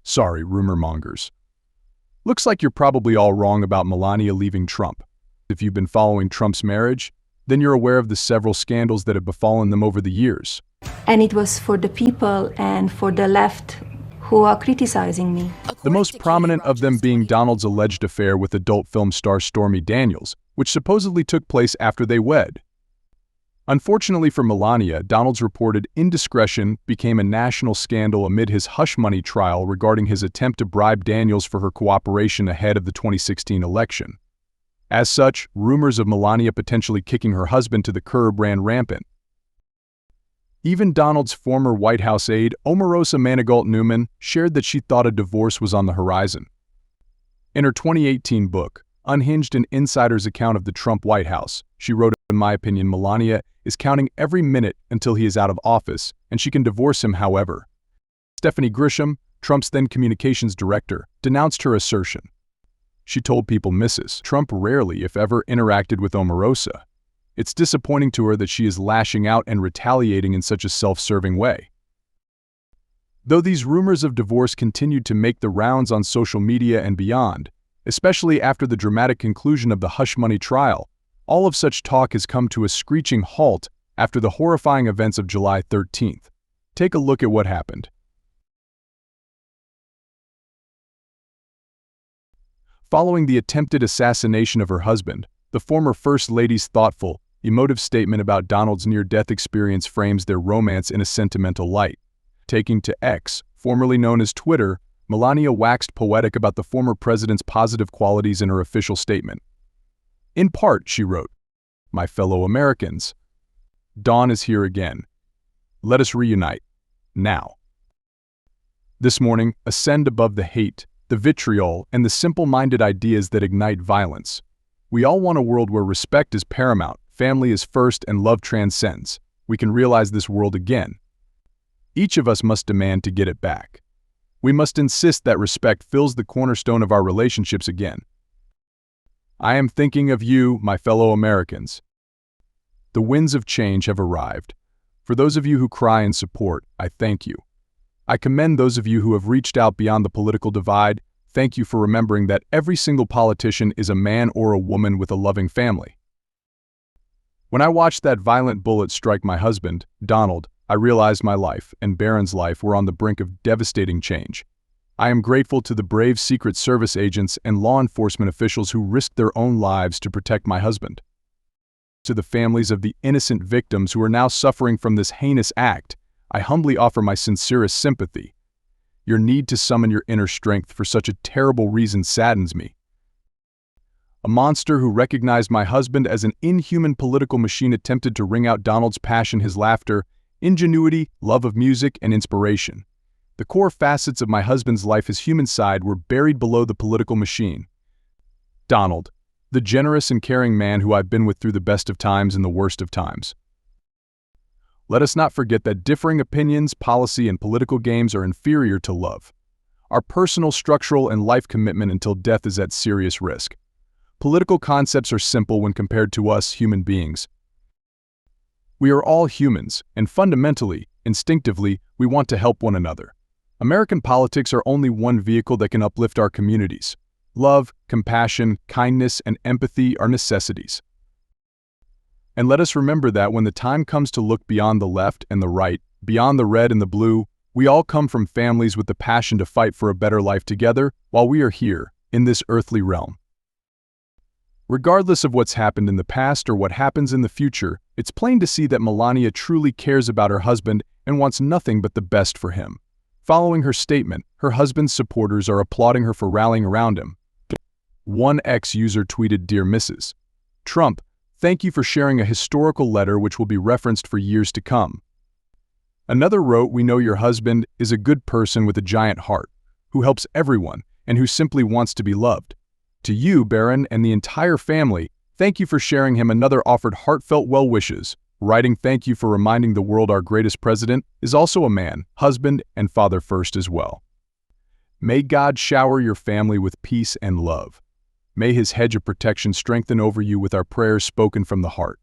Sorry, rumor mongers. Looks like you're probably all wrong about Melania leaving Trump. If you've been following Trump's marriage, then you're aware of the several scandals that have befallen them over the years. And it was for the people and for the left who are criticizing me. The most prominent of them being Donald's alleged affair with adult film star Stormy Daniels, which supposedly took place after they wed. Unfortunately for Melania, Donald's reported indiscretion became a national scandal amid his hush money trial regarding his attempt to bribe Daniels for her cooperation ahead of the 2016 election. As such, rumors of Melania potentially kicking her husband to the curb ran rampant. Even Donald's former White House aide, Omarosa Manigault-Newman, shared that she thought a divorce was on the horizon. In her 2018 book, Unhinged: An Insider's Account of the Trump White House, she wrote, "In my opinion, Melania is counting every minute until he is out of office, and she can divorce him however." Stephanie Grisham, Trump's then communications director, denounced her assertion. She told People Mrs. Trump rarely, if ever, interacted with Omarosa. It's disappointing to her that she is lashing out and retaliating in such a self-serving way. Though these rumors of divorce continued to make the rounds on social media and beyond, especially after the dramatic conclusion of the hush money trial, all of such talk has come to a screeching halt after the horrifying events of July 13th. Take a look at what happened. Following the attempted assassination of her husband, the former First Lady's thoughtful, emotive statement about Donald's near-death experience frames their romance in a sentimental light. Taking to X, formerly known as Twitter, Melania waxed poetic about the former president's positive qualities in her official statement. In part, she wrote, "My fellow Americans, dawn is here again. Let us reunite, now. This morning, ascend above the hate, the vitriol, and the simple-minded ideas that ignite violence. We all want a world where respect is paramount, family is first, and love transcends. We can realize this world again. Each of us must demand to get it back. We must insist that respect fills the cornerstone of our relationships again. I am thinking of you, my fellow Americans. The winds of change have arrived. For those of you who cry in support, I thank you. I commend those of you who have reached out beyond the political divide. Thank you for remembering that every single politician is a man or a woman with a loving family. When I watched that violent bullet strike my husband, Donald, I realized my life and Barron's life were on the brink of devastating change. I am grateful to the brave Secret Service agents and law enforcement officials who risked their own lives to protect my husband. To the families of the innocent victims who are now suffering from this heinous act, I humbly offer my sincerest sympathy. Your need to summon your inner strength for such a terrible reason saddens me. A monster who recognized my husband as an inhuman political machine attempted to wring out Donald's passion, his laughter, ingenuity, love of music, and inspiration. The core facets of my husband's life, his human side, were buried below the political machine. Donald, the generous and caring man who I've been with through the best of times and the worst of times. Let us not forget that differing opinions, policy, and political games are inferior to love. Our personal, structural, and life commitment until death is at serious risk. Political concepts are simple when compared to us, human beings. We are all humans, and fundamentally, instinctively, we want to help one another. American politics are only one vehicle that can uplift our communities. Love, compassion, kindness, and empathy are necessities. And let us remember that when the time comes to look beyond the left and the right, beyond the red and the blue, we all come from families with the passion to fight for a better life together while we are here, in this earthly realm. Regardless of what's happened in the past or what happens in the future, it's plain to see that Melania truly cares about her husband and wants nothing but the best for him. Following her statement, her husband's supporters are applauding her for rallying around him. One ex-user tweeted, "Dear Mrs. Trump, thank you for sharing a historical letter which will be referenced for years to come." Another wrote, "We know your husband is a good person with a giant heart, who helps everyone and who simply wants to be loved. To you, Barron, and the entire family, thank you for sharing him." Another offered heartfelt well wishes, writing, "Thank you for reminding the world our greatest president is also a man, husband, and father first as well. May God shower your family with peace and love. May his hedge of protection strengthen over you with our prayers spoken from the heart."